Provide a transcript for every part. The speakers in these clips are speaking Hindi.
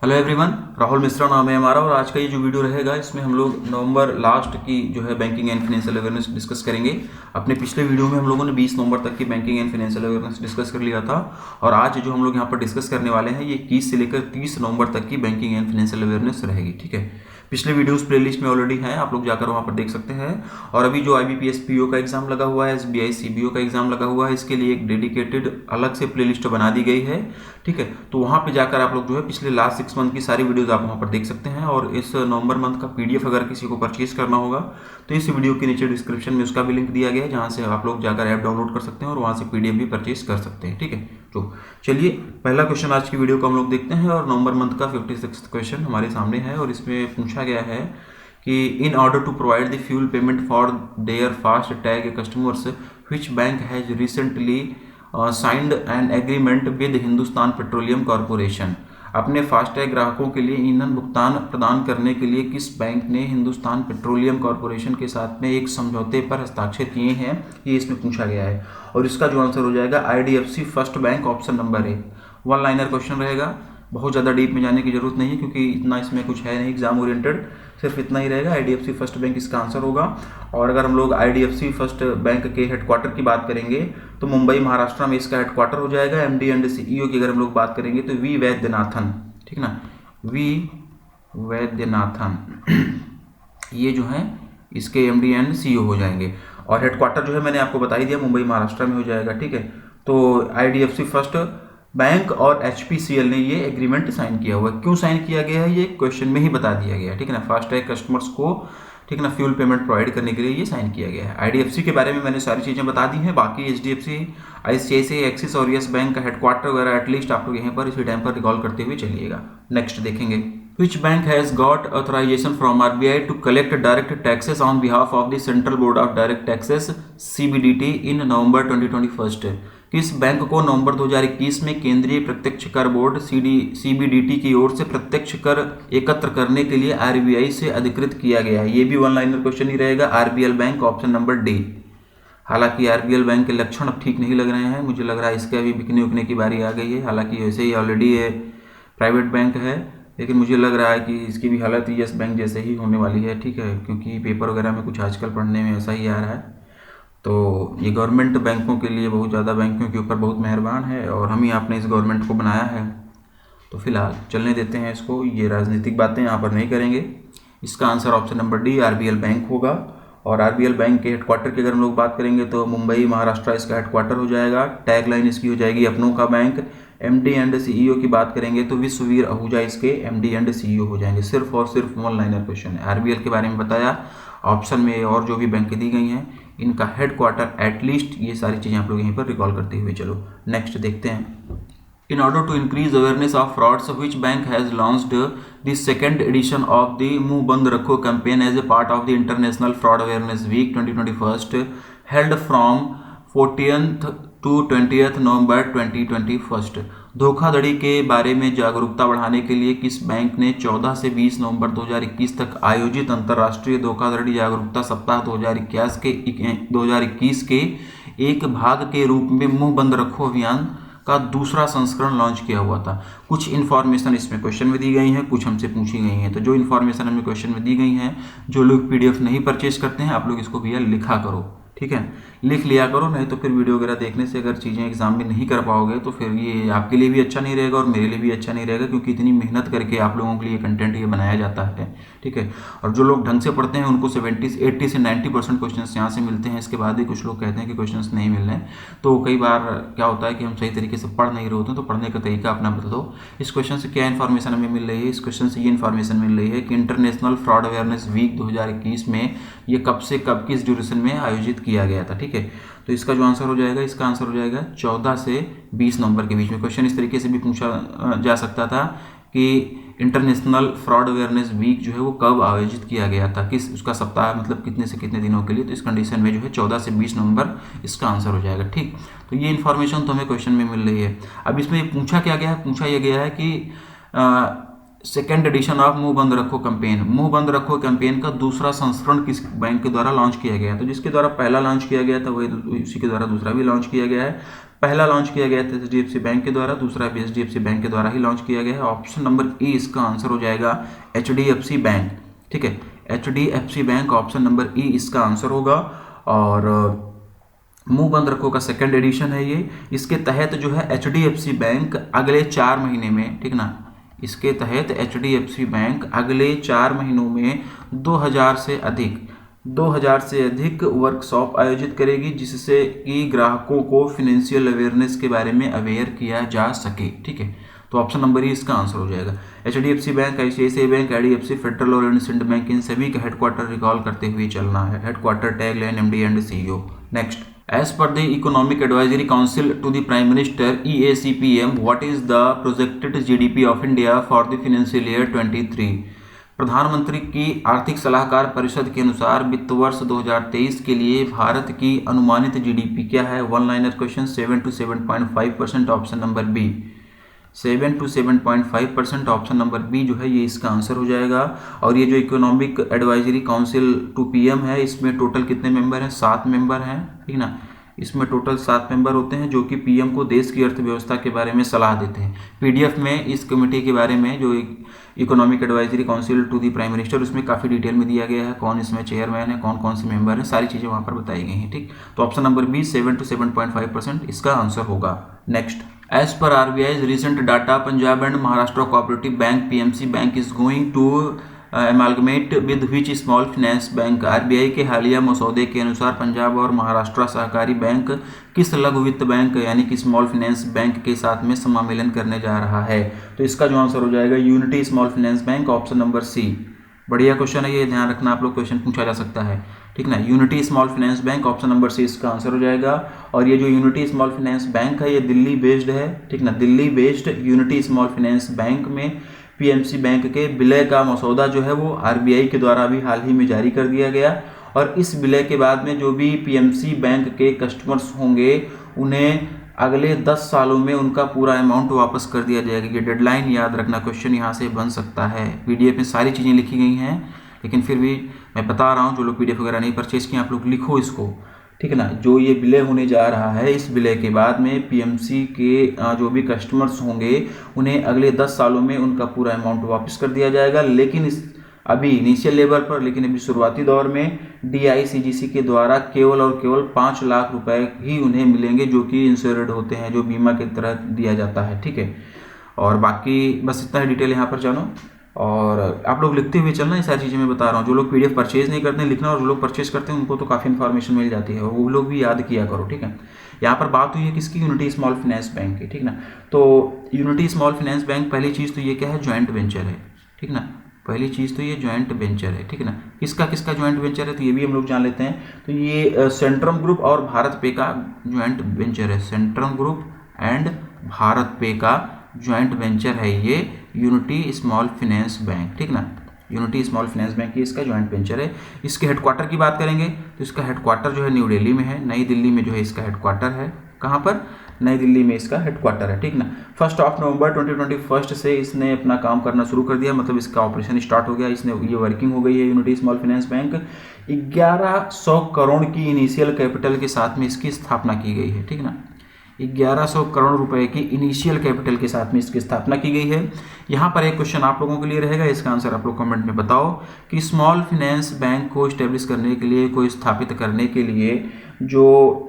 हेलो एवरीवन, राहुल मिश्रा नाम है हमारा। और आज का ये जो वीडियो रहेगा इसमें हम लोग नवंबर लास्ट की जो है banking and financial awareness discuss करेंगे। अपने पिछले वीडियो में हम लोगों ने 20 नवंबर तक की banking and financial awareness discuss कर लिया था। और आज जो हम लोग यहाँ पर डिस्कस करने वाले हैं ये 21 से लेकर 30 नवंबर तक की बैंकिंग एंड फाइनेंशियल अवेयरनेस रहेगी। ठीक है, पिछले वीडियोस प्लेलिस्ट में ऑलरेडी हैं, आप लोग जाकर वहाँ पर देख सकते हैं। और अभी जो IBPS PO का एग्जाम लगा हुआ है, SBI CBO का एग्जाम लगा हुआ है, इसके लिए एक डेडिकेटेड अलग से प्लेलिस्ट बना दी गई है। ठीक है, तो वहाँ पे जाकर आप लोग जो है पिछले लास्ट 6 मंथ की सारी वीडियोस आप वहाँ पर देख सकते हैं। और इस नवंबर मंथ का PDF अगर किसी को परचेज करना होगा तो इस वीडियो के नीचे डिस्क्रिप्शन में उसका भी लिंक दिया गया है, जहाँ से आप लोग जाकर ऐप डाउनलोड कर सकते हैं और वहाँ से PDF भी परचेज कर सकते हैं। ठीक है, तो चलिए पहला क्वेश्चन आज की वीडियो को हम लोग देखते हैं। और नवंबर मंथ का 56 क्वेश्चन हमारे सामने है और इसमें पूछा गया है कि in order to provide the fuel payment for their fast tag customers which bank has recently signed an agreement with Hindustan petroleum corporation. अपने फास्टैग ग्राहकों के लिए ईंधन भुगतान प्रदान करने के लिए किस बैंक ने हिंदुस्तान पेट्रोलियम कॉरपोरेशन के साथ में एक समझौते पर हस्ताक्षर किए हैं, ये इसमें पूछा गया है। और इसका जो आंसर हो जाएगा IDFC first bank, option number A। One liner question रहेगा, बहुत ज़्यादा डीप में जाने की जरूरत नहीं है क्योंकि इतना इसमें कुछ है नहीं एग्जाम ओरिएंटेड, सिर्फ इतना ही रहेगा। IDFC फर्स्ट बैंक इसका आंसर होगा। और अगर हम लोग IDFC फर्स्ट बैंक के हेडक्वार्टर की बात करेंगे तो मुंबई महाराष्ट्र में इसका हेडक्वार्टर हो जाएगा। MD एंड CEO की अगर हम लोग बात करेंगे तो V वैद्यनाथन, ठीक ना, V वैद्यनाथन ये जो है इसके MD एंड CEO हो जाएंगे। और हेडक्वार्टर जो है मैंने आपको बता ही दिया, मुंबई महाराष्ट्र में हो जाएगा। ठीक है, तो IDFC फर्स्ट बैंक और HPCL ने ये एग्रीमेंट साइन किया हुआ है। क्यों साइन किया गया है ये क्वेश्चन में ही बता दिया गया है। ठीक है ना, फास्टैग कस्टमर्स को, ठीक है ना, फ्यूल पेमेंट प्रोवाइड करने के लिए ये साइन किया गया है। IDFC के बारे में मैंने सारी चीज़ें बता दी हैं। बाकी HDFC, ICICI, एक्सिस और येस बैंक का हेडक्वार्टर वगैरह एटलीस्ट आप लोग यहाँ पर इसी टाइम पर रिकॉल करते हुए चलिएगा। नेक्स्ट देखेंगे, Which bank has got authorization from RBI to collect direct taxes on behalf of the Central Board of Direct Taxes CBDT in November 2021? किस बैंक को नवंबर 2021 में केंद्रीय प्रत्यक्ष कर बोर्ड CBDT की ओर से प्रत्यक्ष कर एकत्र करने के लिए RBI से अधिकृत किया गया है? ये भी वन लाइनर क्वेश्चन ही रहेगा। RBL bank, option number D। हालांकि RBL बैंक के लक्षण अब ठीक नहीं लग रहे हैं, मुझे लग रहा है इसके अभी बिकने उकने की बारी आ गई है। हालांकि वैसे ही ऑलरेडी ये प्राइवेट बैंक है, लेकिन मुझे लग रहा है कि इसकी भी हालत येस बैंक जैसे ही होने वाली है। ठीक है, क्योंकि पेपर वगैरह में कुछ आजकल पढ़ने में ऐसा ही आ रहा है। तो ये गवर्नमेंट बैंकों के लिए बहुत ज़्यादा बैंकों के ऊपर बहुत मेहरबान है और हम ही आपने इस गवर्नमेंट को बनाया है, तो फिलहाल चलने देते हैं इसको। ये राजनीतिक बातें यहाँ पर नहीं करेंगे। इसका answer option number D RBL bank होगा। और RBL बैंक के हेडक्वार्टर की अगर हम लोग बात करेंगे तो मुंबई महाराष्ट्र इसका हेडक्वार्टर हो जाएगा। टैग लाइन इसकी हो जाएगी अपनों का बैंक। MD एंड CEO की बात करेंगे तो विश्ववीर आहूजा इसके MD एंड CEO हो जाएंगे। सिर्फ और सिर्फ वन लाइनर क्वेश्चन है। RBL के बारे में बताया, ऑप्शन में और जो भी बैंक दी गई हैं इनका हेडक्वार्टर एटलीस्ट, ये सारी चीज़ें आप लोग यहीं पर रिकॉल करते हुए चलो। नेक्स्ट देखते हैं, In order to increase awareness of frauds, which bank has launched the second edition of the मुंह बंद रखो campaign as a part of the International Fraud Awareness Week 2021 held from 14th to 20th November 2021? धोखाधड़ी के बारे में जागरूकता बढ़ाने के लिए किस बैंक ने 14 से 20 नवंबर 2021 तक आयोजित अंतर्राष्ट्रीय धोखाधड़ी जागरूकता सप्ताह 2021 के एक भाग के रूप में मुंह बंद रखो अभियान का दूसरा संस्करण लॉन्च किया हुआ था? कुछ इन्फॉर्मेशन इसमें क्वेश्चन में दी गई हैं, कुछ हमसे पूछी गई हैं। तो जो इन्फॉर्मेशन हमें क्वेश्चन में दी गई हैं, जो लोग PDF नहीं परचेज करते हैं, आप लोग इसको भैया लिखा करो। ठीक है, लिख लिया करो, नहीं तो फिर वीडियो वगैरह देखने से अगर चीज़ें एग्जाम में नहीं कर पाओगे तो फिर ये आपके लिए भी अच्छा नहीं रहेगा और मेरे लिए भी अच्छा नहीं रहेगा, क्योंकि इतनी मेहनत करके आप लोगों के लिए कंटेंट ये बनाया जाता है। ठीक है, और जो लोग ढंग से पढ़ते हैं उनको 80 से 90% क्वेश्चन यहाँ से मिलते हैं। इसके बाद भी कुछ लोग कहते हैं कि क्वेश्चन नहीं मिल रहे हैं, तो कई बार क्या होता है कि हम सही तरीके से पढ़ नहीं रहे होते हैं। तो पढ़ने का तरीका अपना बता दो। इस क्वेश्चन से क्या इन्फॉर्मेशन हमें मिल रही है? इस क्वेश्चन से ये इन्फॉर्मेशन मिल रही है कि इंटरनेशनल फ्रॉड अवेयरनेस वीक 2021 में ये कब से कब किस ड्यूरेशन में आयोजित किया गया था। ठीक है, तो इसका जो आंसर हो जाएगा, इसका आंसर हो जाएगा 14 से 20 नवंबर के बीच में। क्वेश्चन इस तरीके से भी पूछा जा सकता था कि इंटरनेशनल फ्रॉड अवेयरनेस वीक जो है वो कब आयोजित किया गया था, किस उसका सप्ताह मतलब कितने से कितने दिनों के लिए। तो इस कंडीशन में जो है 14 से 20 नवंबर इसका आंसर हो जाएगा। ठीक, तो ये इन्फॉर्मेशन तो हमें क्वेश्चन में मिल रही है। अब इसमें पूछा क्या गया है? पूछा यह गया है कि सेकेंड एडिशन ऑफ मुंह बंद रखो कैंपेन, मुंह बंद रखो कैंपेन का दूसरा संस्करण किस बैंक के द्वारा लॉन्च किया गया है? तो जिसके द्वारा पहला लॉन्च किया गया था वही उसी के द्वारा दूसरा भी लॉन्च किया गया है। पहला लॉन्च किया गया था HDFC बैंक के द्वारा, दूसरा भी HDFC बैंक के द्वारा ही लॉन्च किया गया है। ऑप्शन नंबर ए इसका आंसर हो जाएगा HDFC बैंक। ठीक है, HDFC बैंक ऑप्शन नंबर ई इसका आंसर होगा। और मुंह बंद रखो का सेकंड एडिशन है ये। इसके तहत जो है HDFC बैंक अगले 4 महीने में, ठीक ना, इसके तहत HDFC बैंक अगले 4 महीनों में 2000 से अधिक वर्कशॉप आयोजित करेगी, जिससे कि ग्राहकों को फिनेंशियल अवेयरनेस के बारे में अवेयर किया जा सके। ठीक है, तो ऑप्शन नंबर ई इसका आंसर हो जाएगा। HDFC bank, ICICI bank, IDFC, federal और इंडसइंड बैंक, इन सभी का हेडक्वार्टर रिकॉल करते हुए चलना है। Headquarter, tagline, MD and CEO। Next, as per the Economic Advisory Council to the Prime Minister EACPM, what is the projected GDP of India for the financial year 23? प्रधानमंत्री की आर्थिक सलाहकार परिषद के अनुसार वित्त वर्ष 2023 के लिए भारत की अनुमानित GDP क्या है? One liner question. 7 to 7.5%, option number B. 7 to 7.5%, option number B जो है ये इसका आंसर हो जाएगा। और ये जो economic advisory council to PM है, इसमें टोटल कितने मेंबर हैं? 7 मेंबर हैं। ठीक ना, इसमें टोटल 7 मेंबर होते हैं जो कि PM को देश की अर्थव्यवस्था के बारे में सलाह देते हैं। PDF में इस कमेटी के बारे में, जो economic advisory council to the prime minister, उसमें काफ़ी डिटेल में दिया गया है, कौन इसमें चेयरमैन है, कौन कौन से मेंबर हैं, सारी चीज़ें वहाँ पर बताई गई हैं। ठीक, तो ऑप्शन नंबर बी 7 to 7.5% इसका आंसर होगा। नेक्स्ट, एज पर RBI's recent data, Punjab and Maharashtra Cooperative Bank PMC Bank is going to amalgamate with which small finance bank? RBI के हालिया मसौदे के अनुसार पंजाब और महाराष्ट्र सहकारी बैंक किस लघु वित्त बैंक यानी कि स्मॉल फाइनेंस बैंक के साथ में समामेलन करने जा रहा है? तो इसका जो आंसर हो जाएगा unity small finance bank, option number C. बढ़िया क्वेश्चन है ये, ध्यान रखना आप लोग, क्वेश्चन पूछा जा सकता है। ठीक ना, unity small finance bank, option number C इसका आंसर हो जाएगा। और ये जो यूनिटी स्मॉल फाइनेंस बैंक है ये दिल्ली बेस्ड है। ठीक ना, Delhi based unity small finance bank में PMC बैंक के विलय का मसौदा जो है वो RBI के द्वारा भी हाल ही में जारी कर दिया गया। और इस विलय के बाद में जो भी PMC बैंक के कस्टमर्स होंगे उन्हें अगले 10 सालों में उनका पूरा अमाउंट वापस कर दिया जाएगा। ये डेडलाइन याद रखना, क्वेश्चन यहाँ से बन सकता है। PDF में सारी चीज़ें लिखी गई हैं, लेकिन फिर भी मैं बता रहा हूँ, जो लोग PDF वगैरह नहीं परचेज किए आप लोग लिखो इसको। ठीक है ना, जो ये विलय होने जा रहा है, इस विलय के बाद में PMC के जो भी कस्टमर्स होंगे उन्हें अगले 10 सालों में उनका पूरा अमाउंट वापस कर दिया जाएगा। लेकिन अभी इनिशियल लेवल पर, लेकिन अभी शुरुआती दौर में DICGC के द्वारा केवल और केवल 5 लाख रुपए ही उन्हें मिलेंगे, जो कि इंश्योर्ड होते हैं, जो बीमा के तरह दिया जाता है। ठीक है, और बाकी बस इतना ही डिटेल यहाँ पर जानो, और आप लोग लिखते हुए चलना, ये सारी चीज़ें मैं बता रहा हूँ। जो लोग PDF परचेज नहीं करते हैं लिखना, और जो लोग परचेज करते हैं उनको तो काफ़ी इन्फॉर्मेशन मिल जाती है, वो लोग भी याद किया करो। ठीक है, यहाँ पर बात हुई है किसकी? यूनिटी स्मॉल फाइनेंस बैंक की। ठीक ना, तो यूनिटी स्मॉल फाइनेंस बैंक, पहली चीज़ तो ये क्या है? ज्वाइंट वेंचर है। ठीक ना, पहली चीज़ तो ये ज्वाइंट वेंचर है। ठीक है ना, किसका किसका ज्वाइंट वेंचर है तो ये भी हम लोग जान लेते हैं। तो ये सेंट्रम ग्रुप और भारत पे का ज्वाइंट वेंचर है। सेंट्रम ग्रुप एंड भारत पे का ज्वाइंट वेंचर है ये यूनिटी स्मॉल फाइनेंस बैंक। ठीक ना, यूनिटी स्मॉल फाइनेंस बैंक की इसका ज्वाइंट वेंचर है। इसके हेडक्वार्टर की बात करेंगे तो इसका हेडक्वार्टर जो है न्यू दिल्ली में है, नई दिल्ली में जो है इसका हेडक्वार्टर है। कहाँ पर? नई दिल्ली में इसका हेडक्वार्टर है। ठीक ना, 1 नवंबर 2021 से इसने अपना काम करना शुरू कर दिया, मतलब इसका ऑपरेशन स्टार्ट हो गया, इसने ये वर्किंग हो गई है। Unity small finance bank 1100 crore की इनिशियल कैपिटल के साथ में इसकी स्थापना की गई है। ठीक ना, 1100 करोड़ रुपए की इनिशियल कैपिटल के साथ में इसकी स्थापना की गई है। यहाँ पर एक क्वेश्चन आप लोगों के लिए रहेगा, इसका आंसर आप लोग कमेंट में बताओ कि स्मॉल फाइनेंस बैंक को इस्टेब्लिश करने के लिए, को स्थापित करने के लिए जो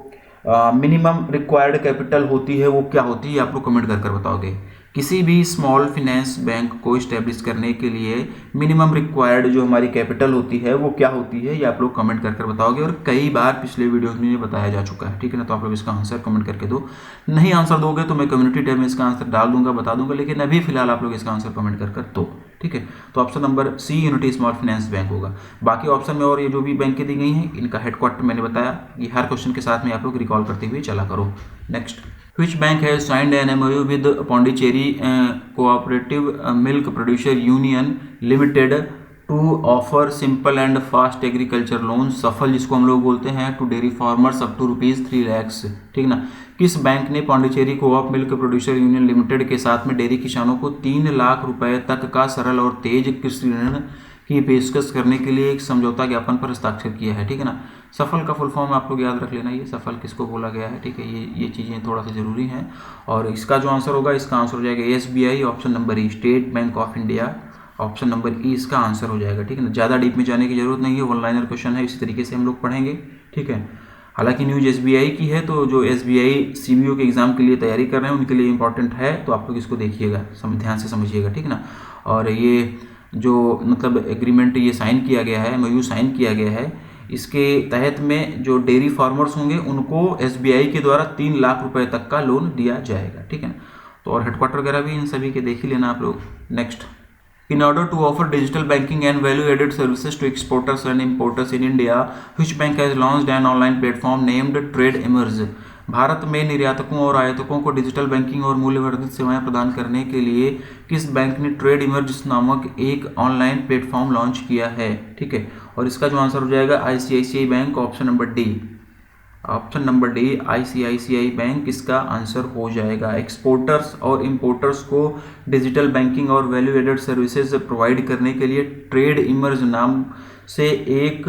मिनिमम रिक्वायर्ड कैपिटल होती है वो क्या होती है? आप लोग कमेंट कर बताओगे। किसी भी स्मॉल फाइनेंस बैंक को इस्टेब्लिश करने के लिए मिनिमम रिक्वायर्ड जो हमारी कैपिटल होती है वो क्या होती है, ये आप लोग कमेंट कर बताओगे। और कई बार पिछले वीडियोस में ये बताया जा चुका है। ठीक है ना, तो आप लोग इसका आंसर कमेंट करके दो। नहीं आंसर दोगे तो मैं कम्युनिटी टैब में इसका आंसर डाल दूंगा, बता दूंगा, लेकिन अभी फिलहाल आप लोग इसका आंसर कमेंट कर दो। ठीक है, तो option number C unity small finance bank होगा। बाकी ऑप्शन में और ये जो भी बैंकें दी गई हैं इनका हेडक्वार्टर मैंने बताया, ये हर क्वेश्चन के साथ में आप लोग रिकॉल करते हुए चला करो। Next, Which bank has signed an MOU with Pondicherry Cooperative Milk Producer Union Limited to offer simple and fast agriculture loan, सफल जिसको हम लोग बोलते हैं, to dairy farmers up to ₹3 lakh, ठीक ना। किस बैंक ने Pondicherry co-op milk producer union limited के साथ में डेयरी किसानों को 3 लाख रुपए तक का सरल और तेज कृषि ऋण की पेशकश करने के लिए एक समझौता ज्ञापन पर हस्ताक्षर किया है, ठीक है ना। सफल का फुल फॉर्म आप लोग याद रख लेना, ये सफल किसको बोला गया है, ठीक है। ये चीज़ें थोड़ा सा जरूरी हैं। और इसका जो आंसर होगा, इसका आंसर हो जाएगा SBI, option number E, state bank of India, option number ई इसका आंसर हो जाएगा, ठीक है ना। ज़्यादा डीप में जाने की जरूरत नहीं है, वन लाइनर क्वेश्चन है, इसी तरीके से हम लोग पढ़ेंगे, ठीक है। हालांकि न्यूज SBI की है, तो जो SBI CBO के एग्जाम के लिए तैयारी कर रहे हैं उनके लिए इंपॉर्टेंट है, तो आप लोग इसको देखिएगा, ध्यान से समझिएगा, ठीक ना। और ये जो मतलब एग्रीमेंट ये साइन किया गया है, MOU साइन किया गया है, इसके तहत में जो डेयरी फार्मर्स होंगे उनको SBI के द्वारा 3 लाख रुपए तक का लोन दिया जाएगा, ठीक है ना। तो और हेडक्वार्टर वगैरह भी इन सभी के देख ही लेना आप लोग। Next, in order to offer digital banking and value-added services to exporters and importers in India, which bank has launched an online platform named TradeEmerge? Bharat में निर्यातकों और आयातकों को डिजिटल बैंकिंग और मूल्यवर्धित सेवाएं प्रदान करने के लिए किस बैंक ने TradeEmerge नामक एक ऑनलाइन प्लेटफॉर्म लॉन्च किया है, ठीक है। और इसका जो आंसर हो जाएगा ICICI bank, option number D, option number D ICICI bank इसका आंसर हो जाएगा। एक्सपोर्टर्स और इंपोर्टर्स को डिजिटल बैंकिंग और वैल्यू एडेड सर्विसेज प्रोवाइड करने के लिए TradeEmerge नाम से एक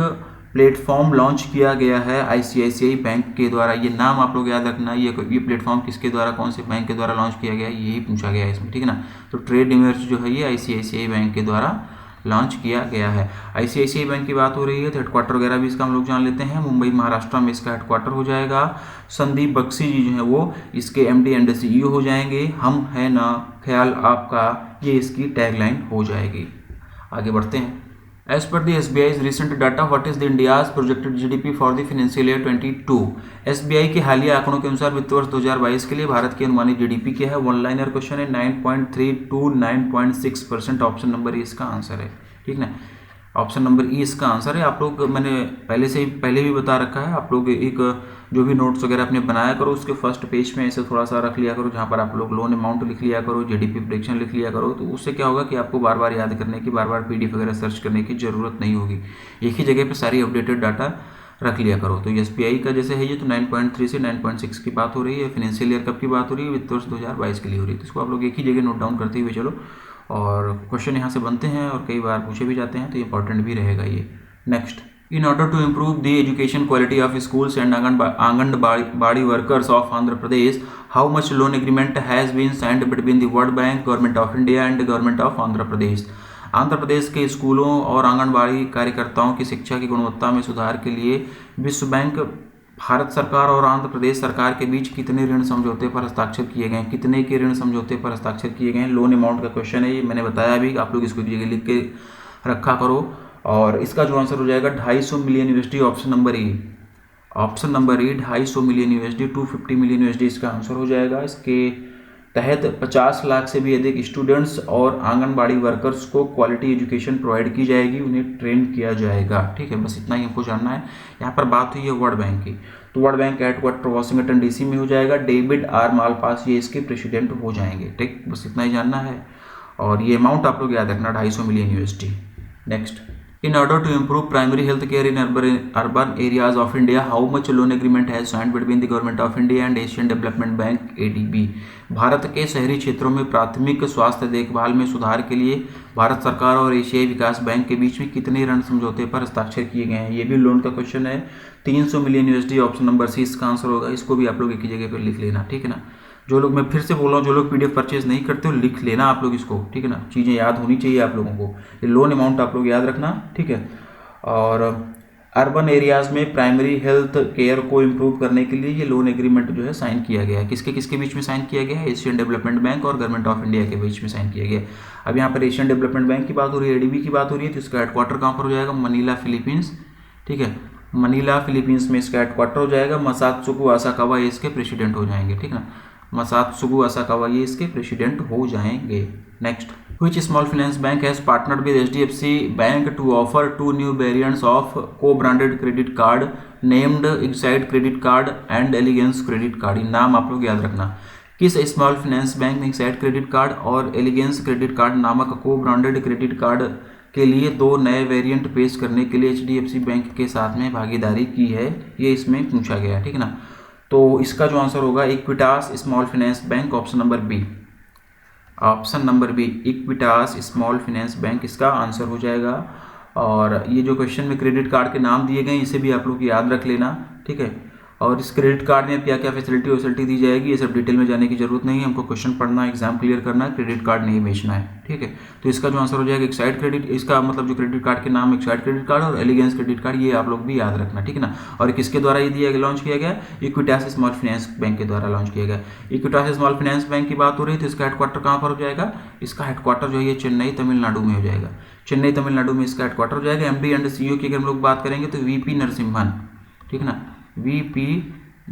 प्लेटफॉर्म लॉन्च किया गया है ICICI बैंक के द्वारा। ये नाम आप लोग याद रखना, ये प्लेटफॉर्म किसके द्वारा, कौन से बैंक के द्वारा लॉन्च किया गया है, यही पूछा गया है इसमें, ठीक है ना। तो TradeEmerge जो है ये ICICI बैंक के द्वारा लॉन्च किया गया है। ICICI बैंक की बात हो रही है तो हेडक्वार्टर वगैरह भी इसका हम लोग जान लेते हैं। मुंबई महाराष्ट्र में इसका हेडक्वार्टर हो जाएगा। संदीप बख्शी जी जो है वो इसके MD एंड CEO हो जाएंगे। हम है ना ख्याल आपका, ये इसकी टैगलाइन हो जाएगी। आगे बढ़ते हैं। As per the SBI's recent data, what is the India's projected GDP for the financial year 22? SBI के हालिया आंकड़ों के अनुसार वित्त वर्ष 2022 के लिए भारत की अनुमानित GDP क्या है? वन लाइनर क्वेश्चन है। 9.3 to 9.6%, ऑप्शन नंबर ई इसका आंसर है, ठीक ना। ऑप्शन नंबर ई इसका आंसर है। आप लोग, मैंने पहले भी बता रखा है, आप लोग एक जो भी नोट्स वगैरह अपने बनाया करो उसके फर्स्ट पेज में ऐसे थोड़ा सा रख लिया करो, जहाँ पर आप लोग लोन अमाउंट लिख लिया करो, GDP प्रेडिक्शन लिख लिया करो। तो उससे क्या होगा कि आपको बार बार याद करने की, बार बार PDF वगैरह सर्च करने की ज़रूरत नहीं होगी। एक ही जगह पर सारी अपडेटेड डाटा रख लिया करो। तो SBI का जैसे है ये, तो 9.3 से 9.6 की बात हो रही है। फाइनेंशियल ईयर कब की बात हो रही है? वित्त वर्ष 2022 के लिए हो रही है। तो इसको आप लोग एक ही जगह नोट डाउन करते हुए चलो, और क्वेश्चन यहाँ से बनते हैं और कई बार पूछे भी जाते हैं, तो इंपॉर्टेंट भी रहेगा ये। Next, in order to improve the education quality of schools and anganwadi workers of Andhra Pradesh, how much loan agreement has been signed between the World Bank, government of India and government of Andhra Pradesh? Andhra Pradesh के स्कूलों और आंगनबाड़ी कार्यकर्ताओं की शिक्षा की गुणवत्ता में सुधार के लिए विश्व बैंक, भारत सरकार और आंध्र प्रदेश सरकार के बीच कितने ऋण समझौते पर हस्ताक्षर किए गए? कितने के ऋण समझौते पर हस्ताक्षर किए गए? लोन अमाउंट का क्वेश्चन है ये, मैंने बताया अभी, आप लोग इसको एक जगह लिख के रखा करो। और इसका जो आंसर हो जाएगा 250 मिलियन USD, ऑप्शन नंबर ई, ऑप्शन नंबर ई 250 मिलियन USD, 250 मिलियन USD इसका आंसर हो जाएगा। इसके तहत 50 लाख से भी अधिक स्टूडेंट्स और आंगनबाड़ी वर्कर्स को क्वालिटी एजुकेशन प्रोवाइड की जाएगी, उन्हें ट्रेन किया जाएगा, ठीक है। बस इतना ही हमको जानना है। यहाँ पर बात हुई है वर्ल्ड बैंक की, तो world bank headquarter Washington DC में हो जाएगा। डेविड R मालपास ये इसके प्रेसिडेंट हो जाएंगे, ठीक। बस इतना ही जानना है, और ये अमाउंट आप लोग याद रखना, 250 million USD। Next, in order to improve primary health care in urban areas of India, how much loan agreement has signed between the government of India and Asian Development Bank ADB? Bharat के शहरी क्षेत्रों में प्राथमिक स्वास्थ्य देखभाल में सुधार के लिए भारत सरकार और एशियाई विकास बैंक के बीच में कितने ऋण समझौते पर हस्ताक्षर किए गए हैं? ये भी लोन का क्वेश्चन है। 300 million USD, option number C इसका आंसर होगा। इसको भी आप लोग एक ही जगह पर लिख लेना, ठीक है ना। जो लोग, मैं फिर से बोल रहा हूँ, जो लोग PDF परचेज नहीं करते हो लिख लेना आप लोग इसको, ठीक है ना। चीज़ें याद होनी चाहिए आप लोगों को। ये लोन अमाउंट आप लोग याद रखना, ठीक है। और अर्बन एरियाज़ में प्राइमरी हेल्थ केयर को इम्प्रूव करने के लिए ये लोन एग्रीमेंट जो है साइन किया गया है। किसके किसके बीच में साइन किया गया है? एशियन डेवलपमेंट बैंक और गवर्नमेंट ऑफ इंडिया के बीच में साइन किया गया है। अब यहाँ पर एशियन डेवलपमेंट बैंक की बात हो रही है, ADB की बात हो रही है, तो इसका हेडक्वार्टर कहाँ पर हो जाएगा? मनीला, फिलीपींस, ठीक है। मनीला, फिलीपींस में इसका हेडक्वार्टर हो जाएगा। मसात्सुको असाकावा ये इसके प्रेसिडेंट हो जाएंगे, ठीक है। मसात्सुको असाकावा ये इसके प्रेसिडेंट हो जाएंगे। Next, which small finance bank has partnered with HDFC Bank to offer 2 new variants of co-branded credit card named Excite Credit Card and Elegance Credit Card? नाम आप लोग याद रखना। किस स्मॉल फाइनेंस बैंक ने एक्साइट क्रेडिट कार्ड और एलिगेंस क्रेडिट कार्ड नामक को ब्रांडेड क्रेडिट कार्ड के लिए 2 नए वेरिएंट पेश करने के लिए HDFC बैंक के साथ में भागीदारी की है, ये इसमें पूछा गया है, ठीक है ना। तो इसका जो आंसर होगा Equitas small finance bank, option number B. Option number B Equitas small finance bank इसका आंसर हो जाएगा। और ये जो क्वेश्चन में क्रेडिट कार्ड के नाम दिए गए इसे भी आप लोग याद रख लेना, ठीक है। और इस क्रेडिट कार्ड में क्या क्या फैसिलिटी दी जाएगी ये सब डिटेल में जाने की जरूरत नहीं है, हमको क्वेश्चन पढ़ना, एग्जाम क्लियर करना है, क्रेडिट कार्ड नहीं बेचना है, ठीक है। तो इसका जो आंसर हो जाएगा एक्साइड क्रेडिट, इसका मतलब जो क्रेडिट कार्ड के नाम एक्साइड क्रेडिट कार्ड और एलिगेंस क्रेडिट कार्ड, ये आप लोग भी याद रखना, ठीक है ना। और किसके द्वारा ये लॉन्च किया गया? इक्विटास स्मॉल फाइनेंस बैंक के द्वारा लॉन्च किया गया। इक्विटास स्मॉल फाइनेंस बैंक की बात हो रही है तो इसका हेडक्वार्टर कहाँ पर हो जाएगा? इसका हेडक्वार्टर जो है ये चेन्नई तमिलनाडु में हो जाएगा। चेन्नई तमिलनाडु में इसका हेडक्वार्टर हो जाएगा। MD एंड CEO की अगर हम लोग बात करेंगे तो VP नरसिम्हन, ठीक है ना, VP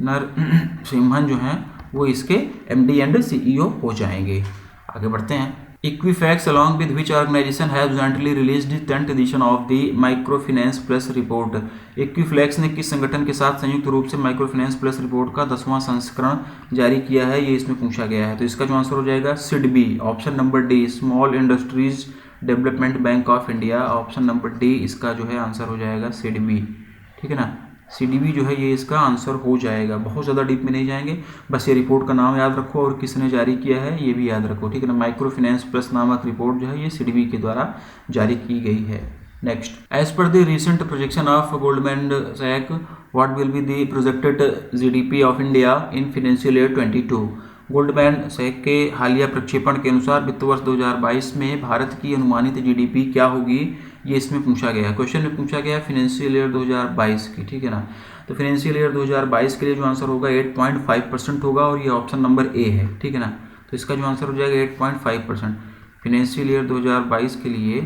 नरसिम्हन जो हैं वो इसके MD एंड CEO हो जाएंगे। आगे बढ़ते हैं। Equifax along with which organisation have jointly released the 10th edition of the micro finance plus report. Equifax ने किस संगठन के साथ संयुक्त रूप से माइक्रो फाइनेंस प्लस रिपोर्ट का 10वां संस्करण जारी किया है, ये इसमें पूछा गया है। तो इसका जो आंसर हो जाएगा SIDBI, option number D small industries development bank of India, option number D इसका जो है आंसर हो जाएगा SIDBI, ठीक है ना। CDB जो है ये इसका आंसर हो जाएगा। बहुत ज़्यादा डीप में नहीं जाएंगे, बस ये रिपोर्ट का नाम याद रखो और किसने जारी किया है ये भी याद रखो, ठीक है ना। माइक्रो फाइनेंस प्लस नामक रिपोर्ट जो है ये SIDBI के द्वारा जारी की गई है। Next, as per the recent projection of Goldman Sachs what will be the projected GDP of India in financial year 22। Goldman Sachs के हालिया प्रक्षेपण के अनुसार वित्त वर्ष 2022 में भारत की अनुमानित GDP क्या होगी, ये इसमें पूछा गया। क्वेश्चन में पूछा गया फाइनेंशियल ईयर 2022 की, ठीक है ना। तो फाइनेंशियल ईयर 2022 के लिए जो आंसर होगा 8.5% होगा और ये ऑप्शन नंबर ए है, ठीक है ना। तो इसका जो आंसर हो जाएगा 8.5%। फाइनेंशियल ईयर 2022 के लिए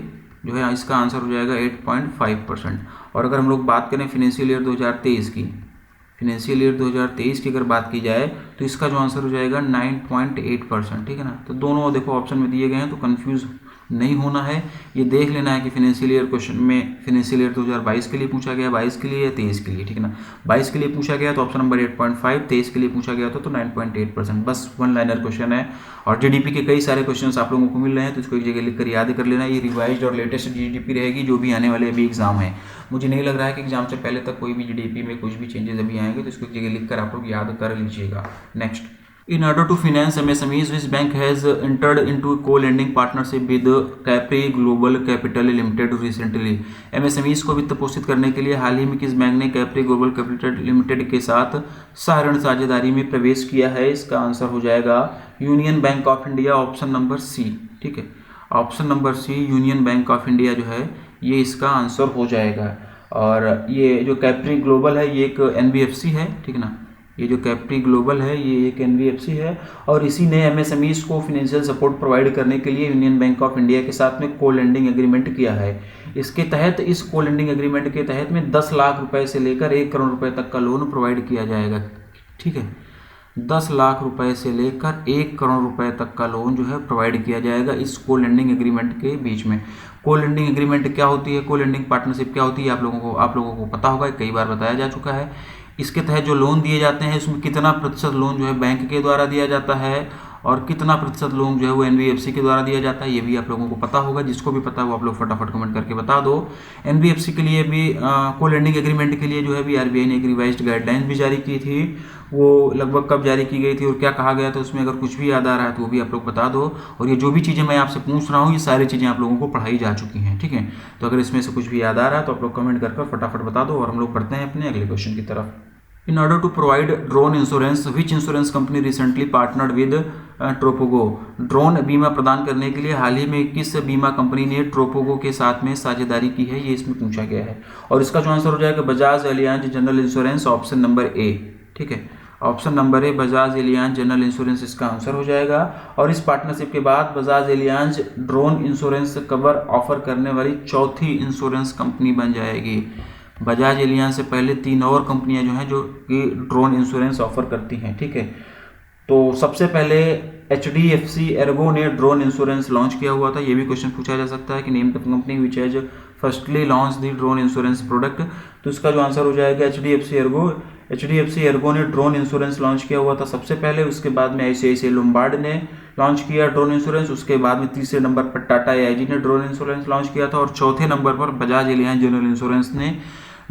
जो है इसका आंसर हो जाएगा 8.5%। और अगर हम लोग बात करें फाइनेंशियल ईयर 2023 की, फाइनेंशियल ईयर 2023 की अगर बात की जाए तो इसका जो आंसर हो जाएगा 9.8%, ठीक है ना। तो दोनों देखो ऑप्शन में दिए गए हैं तो कंफ्यूज नहीं होना है, ये देख लेना है कि फाइनेंशियल ईयर क्वेश्चन में फाइनेंशियल ईयर 2022 के लिए पूछा गया, 22 के लिए या 23 के लिए, ठीक है ना। 22 के लिए पूछा गया तो ऑप्शन नंबर 8.5, 23 के लिए पूछा गया तो 9.8%। बस वन लाइनर क्वेश्चन है और GDP के कई सारे क्वेश्चन आप लोगों को मिल रहे हैं तो इसको एक जगह लिखकर याद कर लेना। ये रिवाइज्ड और लेटेस्ट GDP रहेगी जो भी आने वाले अभी एग्जाम है। मुझे नहीं लग रहा है कि एग्जाम से पहले तक कोई भी GDP में कुछ भी चेंजेस अभी आएंगे, तो इसको एक जगह लिखकर आप लोग याद कर लीजिएगा। Next, in order to finance MSMEs, which bank has entered into a co-lending partnership with Capri Global Capital Limited recently? MSMEs को वित्त पोषित करने के लिए हाल ही में किस बैंक ने कैप्री ग्लोबल कैपिटल लिमिटेड के साथ सह-ऋण साझेदारी में प्रवेश किया है? इसका आंसर हो जाएगा Union Bank of India, option number C, ठीक है। Option number C Union Bank of India जो है ये इसका आंसर हो जाएगा। और ये जो कैप्री ग्लोबल है ये एक NBFC है, ठीक है ना। ये जो कैप्री ग्लोबल है ये एक NBFC है और इसी ने MSMEs को फाइनेंशियल सपोर्ट प्रोवाइड करने के लिए यूनियन बैंक ऑफ इंडिया के साथ में को लेंडिंग एग्रीमेंट किया है। इसके तहत इस को लेंडिंग एग्रीमेंट के तहत में 10 लाख रुपए से लेकर 1 करोड़ रुपए तक का लोन प्रोवाइड किया जाएगा, ठीक है। 10 लाख रुपए से लेकर 1 करोड़ रुपए तक का लोन जो है प्रोवाइड किया जाएगा इस को लेंडिंग एग्रीमेंट के बीच में। को लेंडिंग एग्रीमेंट क्या होती है, को लेंडिंग पार्टनरशिप क्या होती है, आप लोगों को पता होगा, कई बार बताया जा चुका है। इसके तहत जो लोन दिए जाते हैं उसमें कितना प्रतिशत लोन जो है बैंक के द्वारा दिया जाता है और कितना प्रतिशत लोन जो है वो NBFC के द्वारा दिया जाता है, ये भी आप लोगों को पता होगा। जिसको भी पता है वो आप लोग फटाफट कमेंट करके बता दो। NBFC के लिए भी को लेंडिंग एग्रीमेंट के लिए जो है भी RBI ने एक रिवाइज्ड गाइडलाइंस भी जारी की थी। वो लगभग कब जारी की गई थी और क्या कहा गया था उसमें अगर कुछ भी याद आ रहा है तो वो भी आप लोग बता दो। और ये जो भी चीज़ें मैं आपसे पूछ रहा हूँ ये सारी चीज़ें आप लोगों को पढ़ाई जा चुकी हैं, ठीक है। तो अगर इसमें से कुछ भी याद आ रहा है तो आप लोग कमेंट कर फटाफट बता दो और हम लोग पढ़ते हैं अपने अगले क्वेश्चन की तरफ। In order to provide drone insurance, which insurance company recently partnered with Tropogo? Drone बीमा प्रदान करने के लिए हाल ही में किस बीमा कंपनी ने ट्रोपोगो के साथ में साझेदारी की है, ये इसमें पूछा गया है। और इसका जो आंसर हो जाएगा Bajaj Allianz general insurance, option number A, ठीक है। ऑप्शन नंबर ए बजाज एलियांज जनरल इंश्योरेंस इसका आंसर हो जाएगा। और इस पार्टनरशिप के बाद Bajaj Allianz drone insurance cover offer करने वाली चौथी इंश्योरेंस कंपनी बन जाएगी। बजाज एलियांज से पहले 3 और कंपनियां जो हैं जो कि ड्रोन इंश्योरेंस ऑफर करती हैं, ठीक है। तो सबसे पहले HDFC एर्गो ने ड्रोन इंश्योरेंस लॉन्च किया हुआ था। ये भी क्वेश्चन पूछा जा सकता है कि name the company which has firstly launch the drone insurance product. तो इसका जो आंसर हो जाएगा HDFC एर्गो। HDFC एर्गो ने ड्रोन इंश्योरेंस लॉन्च किया हुआ था सबसे पहले, उसके बाद में ICICI लोम्बार्ड ने लॉन्च किया ड्रोन इंश्योरेंस, उसके बाद में तीसरे नंबर पर टाटा AIG ने ड्रोन इंश्योरेंस लॉन्च किया था, और चौथे नंबर पर बजाज एलियांज जनरल इंश्योरेंस ने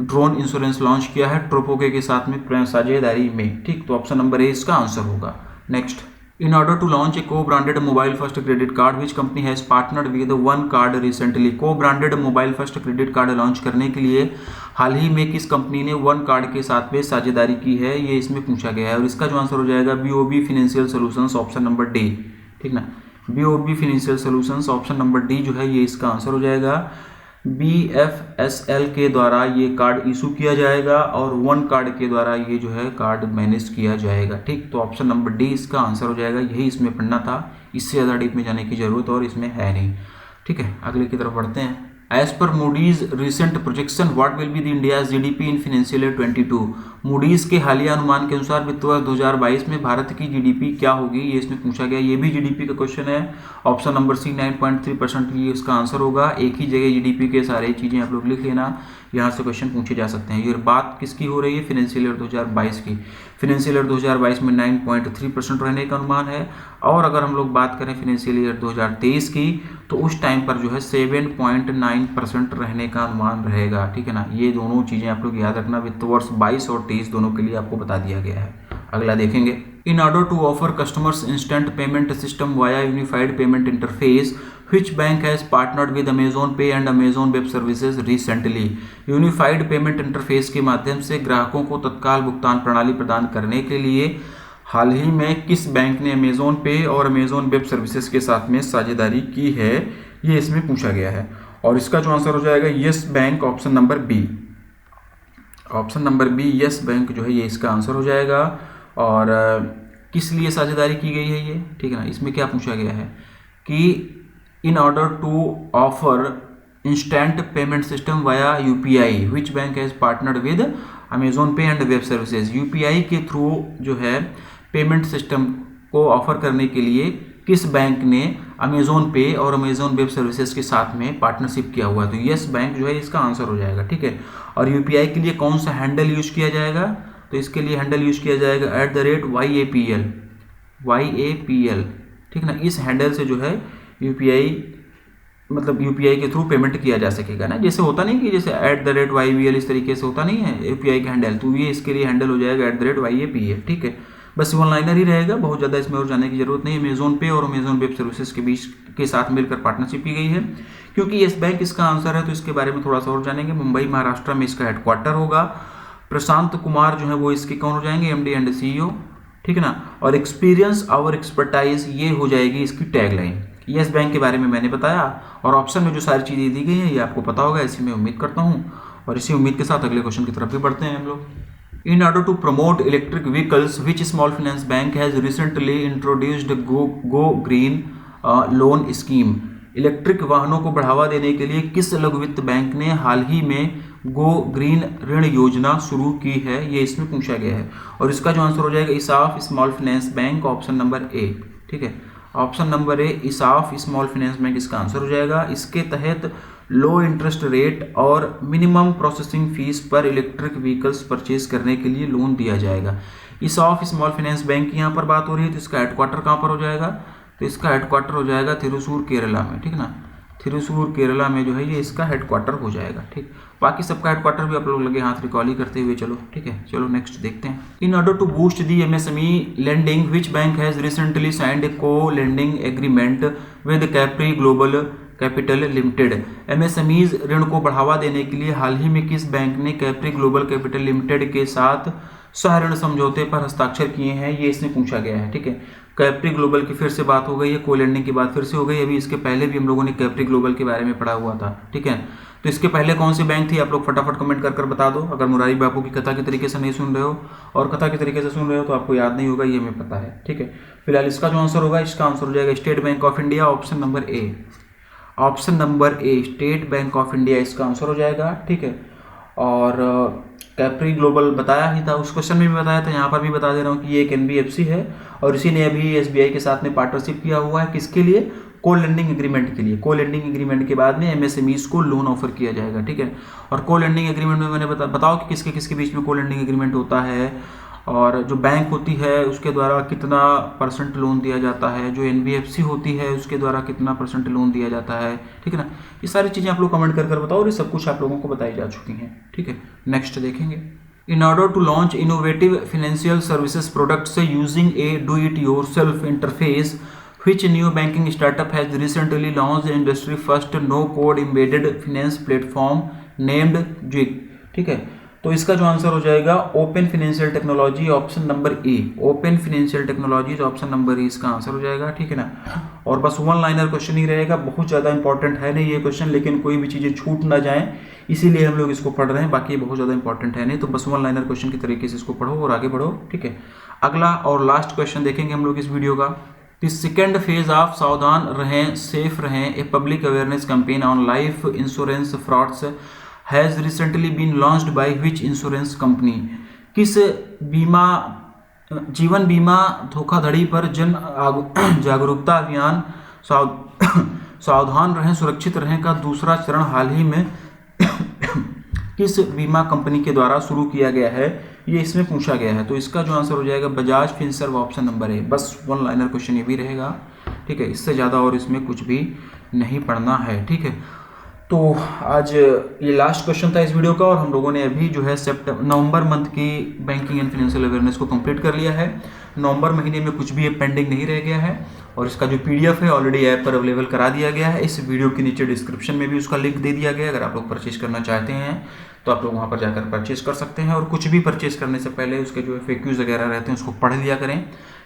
ड्रोन इंश्योरेंस लॉन्च किया है ट्रोपोके के साथ में साझेदारी में। ठीक, तो ऑप्शन नंबर ए इसका आंसर होगा। Next, in order to launch a co-branded mobile first credit card which company has partnered with one card recently। co-branded mobile first credit card launch करने के लिए हाल ही में किस कंपनी ने वन कार्ड के साथ में साझेदारी की है, ये इसमें पूछा गया है, और इसका जो आंसर हो जाएगा BOB financial solutions, option number D. ठीक ना, BOB financial solutions, option number D जो है ये इसका आंसर हो जाएगा। BFSL के द्वारा ये कार्ड इशू किया जाएगा और वन कार्ड के द्वारा ये जो है कार्ड मैनेज किया जाएगा। ठीक, तो ऑप्शन नंबर डी इसका आंसर हो जाएगा, यही इसमें पढ़ना था, इससे ज़्यादा डीप में जाने की जरूरत और इसमें है नहीं। ठीक है, अगले की तरफ बढ़ते हैं। As per Moody's recent projection what will be the India GDP in financial year 22। Moody's के हालिया अनुमान के अनुसार वित्त वर्ष 2022 में भारत की GDP क्या होगी, ये इसमें पूछा गया। ये भी GDP का क्वेश्चन है, ऑप्शन नंबर सी 9.3% ये इसका आंसर होगा। एक ही जगह GDP के सारे चीज़ें आप लोग लिख लेना, यहाँ से क्वेश्चन पूछे जा सकते हैं। ये बात किसकी हो रही है, फाइनेंशियल ईयर 2022 की। फाइनेंशियल ईयर 2022 में 9.3% रहने का अनुमान है, और अगर हम लोग बात करें फाइनेंशियल ईयर 2023 की तो उस टाइम पर जो है 7.9% रहने का अनुमान रहेगा। ठीक है ना, ये दोनों चीज़ें आप लोग याद रखना, वित्त वर्ष 22 और 23 दोनों के लिए आपको बता दिया गया है। अगला देखेंगे, in order to offer customers instant payment system via unified payment interface which bank has partnered with Amazon Pay and Amazon Web Services recently। Unified payment interface के माध्यम से ग्राहकों को तत्काल भुगतान प्रणाली प्रदान करने के लिए हाल ही में किस बैंक ने अमेजोन पे और अमेजोन वेब सर्विसेज के साथ में साझेदारी की है, ये इसमें पूछा गया है, और इसका जो आंसर हो जाएगा Yes Bank, option number B. Option number B Yes Bank जो है ये इसका आंसर हो जाएगा। और किस लिए साझेदारी की गई है ये, ठीक है ना, इसमें क्या पूछा गया है कि in order to offer instant payment system via UPI which bank has partnered with Amazon Pay and Web Services। UPI के थ्रू जो है पेमेंट सिस्टम को ऑफर करने के लिए किस बैंक ने Amazon Pay और Amazon Web Services के साथ में पार्टनरशिप किया हुआ है, तो यस बैंक जो है इसका आंसर हो जाएगा। ठीक है, और UPI के लिए कौन सा हैंडल यूज किया जाएगा, तो इसके लिए हैंडल यूज किया जाएगा @YAPL। ठीक ना, इस हैंडल से जो है UPI मतलब UPI के थ्रू पेमेंट किया जा सकेगा ना, जैसे होता नहीं कि जैसे @YBL इस तरीके से होता नहीं है UPI का हैंडल, तो ये इसके लिए हैंडल हो जाएगा @YAPL। ठीक है, बस वन लाइनर ही रहेगा, बहुत ज़्यादा इसमें और जाने की जरूरत नहीं है। अमेजोन पे और अमेजोन वेब सर्विसेज के बीच के साथ मिलकर पार्टनरशिप की गई है। क्योंकि येस बैंक इसका आंसर है तो इसके बारे में थोड़ा सा और जानेंगे। मुंबई महाराष्ट्र में इसका हेडक्वार्टर होगा। प्रशांत कुमार जो है वो इसके कौन हो जाएंगे, MD एंड CEO। ठीक है ना, और एक्सपीरियंस और एक्सपर्टाइज ये हो जाएगी इसकी टैगलाइन। येस बैंक के बारे में मैंने बताया, और ऑप्शन में जो सारी चीज़ें दी गई हैं ये आपको पता होगा, इसी में उम्मीद करता हूँ। और इसी उम्मीद के साथ अगले क्वेश्चन की तरफ भी बढ़ते हैं हम लोग। In order to promote electric vehicles which small finance bank has recently introduced go green loan scheme. Electric वाहनों को बढ़ावा देने के लिए किस लघु वित्त बैंक ने हाल ही में गो ग्रीन ऋण योजना शुरू की है, ये इसमें पूछा गया है। और इसका जो आंसर हो जाएगा ESAF small finance bank, option number A. ठीक है, option number A ESAF small finance bank इसका आंसर हो जाएगा। इसके तहत लो इंटरेस्ट रेट और मिनिमम प्रोसेसिंग फीस पर इलेक्ट्रिक व्हीकल्स परचेज करने के लिए लोन दिया जाएगा। इसाफ स्मॉल फाइनेंस बैंक की यहाँ पर बात हो रही है, तो इसका हेडक्वार्टर कहाँ पर हो जाएगा, तो इसका हेडक्वार्टर हो जाएगा थिरुसूर केरला में। ठीक ना, थिरुसूर केरला में जो है ये इसका हेडक्वार्टर हो जाएगा। ठीक, बाकी सबका हेडक्वार्टर भी आप लोग लगे हाथ रिकॉल ही करते हुए चलो। ठीक है, चलो नेक्स्ट देखते हैं। In order to boost the MSME lending which bank has recently signed co lending agreement with Capri Global Capital Limited. MSMEs ऋण को बढ़ावा देने के लिए हाल ही में किस बैंक ने कैप्री ग्लोबल कैपिटल लिमिटेड के साथ सह ऋण समझौते पर हस्ताक्षर किए हैं, ये इसमें पूछा गया है। ठीक है, कैप्री ग्लोबल की फिर से बात हो गई है, को लेंडिंग की बात फिर से हो गई। अभी इसके पहले भी हम लोगों ने कैप्री ग्लोबल के बारे में पढ़ा हुआ था। ठीक है, तो इसके पहले कौन सी बैंक थी आप लोग फटाफट कमेंट कर बता दो। अगर मुरारी बापू की कथा के तरीके से नहीं सुन रहे हो और कथा के तरीके से सुन रहे हो तो आपको याद नहीं होगा, ये हमें पता है। ठीक है, फिलहाल इसका जो आंसर होगा, इसका आंसर हो जाएगा state bank of India, option number A. Option number A state bank of India इसका आंसर हो जाएगा। ठीक है, और कैप्री ग्लोबल बताया ही था, उस क्वेश्चन में भी बताया था, यहाँ पर भी बता दे रहा हूँ कि ये एक NBFC है और इसी ने अभी SBI के साथ में पार्टनरशिप किया हुआ है। किसके लिए, को लेंडिंग एग्रीमेंट के लिए। को लेंडिंग एग्रीमेंट के बाद में एमएसएमईज को लोन ऑफर किया जाएगा, ठीक है। और को लेंडिंग एग्रीमेंट में मैंने बताओ कि किसके किसके बीच में को लेंडिंग एग्रीमेंट होता है, और जो बैंक होती है उसके द्वारा कितना % लोन दिया जाता है, जो एनबीएफसी होती है उसके द्वारा कितना % लोन दिया जाता है, ठीक है ना। ये सारी चीज़ें आप लोग कमेंट कर कर बताओ, और ये सब कुछ आप लोगों को बताई जा चुकी हैं, ठीक है। नेक्स्ट देखेंगे, in order to launch innovative financial services products using a do-it-yourself interface, which new banking startup has recently launched industry first no-code embedded finance platform named Jig, ठीक है। तो इसका जो आंसर हो जाएगा open financial technology, option number ए। Open financial technology option number ए इसका आंसर हो जाएगा, ठीक है ना। और बस वन लाइनर क्वेश्चन ही रहेगा, बहुत ज़्यादा इंपॉर्टेंट है नहीं ये क्वेश्चन, लेकिन कोई भी चीज़ें छूट ना जाएं इसीलिए हम लोग इसको पढ़ रहे हैं, बाकी ये बहुत ज़्यादा इंपॉर्टेंट है नहीं। तो बस वन लाइनर क्वेश्चन की तरीके से इसको पढ़ो और आगे बढ़ो, ठीक है। अगला और लास्ट क्वेश्चन देखेंगे हम लोग इस वीडियो का। द सेकेंड फेज ऑफ सावधान रहें सेफ रहें a public awareness campaign on life insurance frauds has recently been launched by which insurance company. किस बीमा जीवन बीमा धोखाधड़ी पर जन जागरूकता अभियान सावधान रहें सुरक्षित रहें का दूसरा चरण हाल ही में किस बीमा कंपनी के द्वारा शुरू किया गया है, ये इसमें पूछा गया है। तो इसका जो आंसर हो जाएगा बजाज फिनसर्व, ऑप्शन नंबर ए। बस वन लाइनर क्वेश्चन ये भी रहेगा, ठीक है। इससे ज़्यादा और इसमें कुछ भी नहीं पढ़ना है, ठीक है। तो आज ये लास्ट क्वेश्चन था इस वीडियो का, और हम लोगों ने अभी जो है नवंबर मंथ की बैंकिंग एंड फाइनेंशियल अवेयरनेस को कंप्लीट कर लिया है। नवंबर महीने में कुछ भी पेंडिंग नहीं रह गया है, और इसका जो पीडीएफ है ऑलरेडी ऐप पर अवेलेबल करा दिया गया है। इस वीडियो के नीचे डिस्क्रिप्शन में भी उसका लिंक दे दिया गया है। अगर आप लोग परचेज करना चाहते हैं तो आप लोग वहाँ पर जाकर परचेज कर सकते हैं। और कुछ भी परचेज करने से पहले उसके जो FAQs वगैरह रहते हैं उसको पढ़ लिया करें,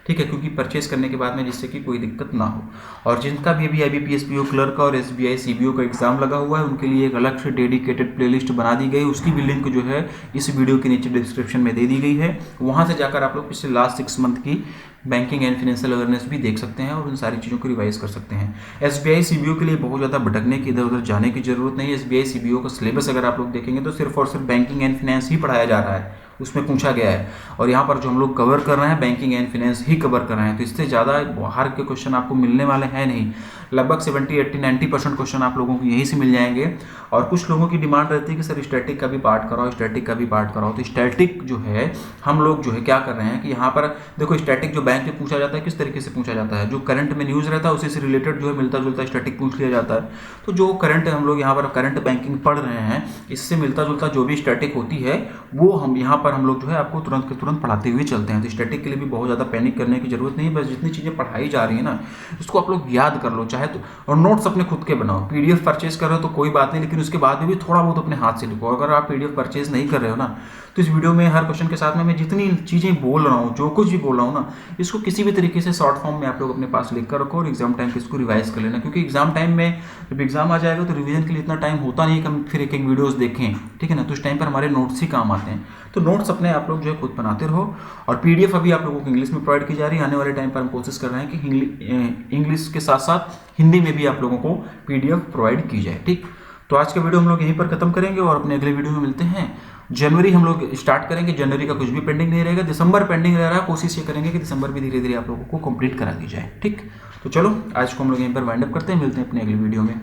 ठीक है, क्योंकि परचेज करने के बाद में जिससे कि कोई दिक्कत ना हो। और जिनका भी अभी IBPS PO क्लर्क और SBI CBO का एग्जाम लगा हुआ है उनके लिए एक अलग से डेडिकेटेड प्लेलिस्ट बना दी गई, उसकी भी लिंक जो है इस वीडियो के नीचे डिस्क्रिप्शन में दे दी गई है। वहाँ से जाकर आप लोग पिछले लास्ट 6 मंथ की बैंकिंग एंड फाइनेंशियल अवेयरनेस भी देख सकते हैं और उन सारी चीज़ों को रिवाइज कर सकते हैं। SBI CBO के लिए बहुत ज़्यादा भटकने की, इधर उधर जाने की जरूरत नहीं है। SBI CBO का सिलेबस अगर आप लोग देखेंगे तो सिर्फ और सिर्फ बैंकिंग एंड फाइनेंस ही पढ़ाया जा रहा है, उसमें पूछा गया है। और यहाँ पर जो हम लोग कवर कर रहे हैं banking and finance he cover कर रहे हैं, तो इससे ज़्यादा बाहर के क्वेश्चन आपको मिलने वाले हैं नहीं। लगभग 70, 80, 90% क्वेश्चन आप लोगों को यहीं से मिल जाएंगे। और कुछ लोगों की डिमांड रहती है कि सर स्टैटिक का भी पार्ट कराओ, स्टैटिक का भी पार्ट कराओ। तो स्टैटिक जो है हम लोग जो है क्या कर रहे हैं कि यहाँ पर देखो स्टैटिक जो बैंक में पूछा जाता है किस तरीके से पूछा जाता है, जो करंट में न्यूज़ रहता है उसी से रिलेटेड जो है मिलता जुलता स्टैटिक पूछ लिया जाता है। तो जो करंट हम लोग यहाँ पर करंट बैंकिंग पढ़ रहे हैं इससे मिलता जुलता जो भी स्टैटिक होती है वो हम यहाँ पर हम लोग जो है आपको तुरंत के तुरंत पढ़ाते हुए चलते हैं। तो स्टैटिक के लिए भी बहुत ज़्यादा पैनिक करने की जरूरत नहीं है, बस जितनी चीज़ें पढ़ाई जा रही है ना उसको आप लोग याद कर लो, चाहे तो और नोट्स अपने खुद के बनाओ। PDF परचेज कर रहे हो तो कोई बात नहीं, लेकिन उसके बाद में भी थोड़ा बहुत अपने हाथ से लिखो। अगर आप PDF परचेज नहीं कर रहे हो ना तो इस वीडियो में हर क्वेश्चन के साथ में मैं जितनी चीज़ें बोल रहा हूँ, जो कुछ भी बोल रहा हूँ ना, इसको किसी भी तरीके से शॉर्ट फॉर्म में आप लोग अपने पास लिख कर रखो और एग्जाम टाइम पे इसको रिवाइज कर लेना। क्योंकि एग्जाम टाइम में जब एग्जाम आ जाएगा तो रिवीजन के लिए इतना टाइम होता नहीं कि हम फिर एक एक वीडियोस देखें, ठीक है ना। तो उस टाइम पर हमारे नोट्स ही काम आते हैं। तो नोट्स अपने आप लोग जो है खुद बनाते रहो। और PDF अभी आप लोगों को इंग्लिश में प्रोवाइड की जा रही है। आने वाले टाइम पर हम कोशिश कर रहे हैं कि इंग्लिश के साथ साथ हिंदी में भी आप लोगों को PDF प्रोवाइड की जाए, ठीक। तो आज का वीडियो हम लोग यहीं पर खत्म करेंगे और अपने अगले वीडियो में मिलते हैं। जनवरी हम लोग स्टार्ट करेंगे, जनवरी का कुछ भी पेंडिंग नहीं रहेगा। दिसंबर पेंडिंग रह रहा है, कोशिश ये करेंगे कि दिसंबर भी धीरे धीरे आप लोगों को कंप्लीट करा दी जाए, ठीक। तो चलो आज को हम लोग यहीं पर वाइंड अप करते हैं, मिलते हैं अपने अगले वीडियो में।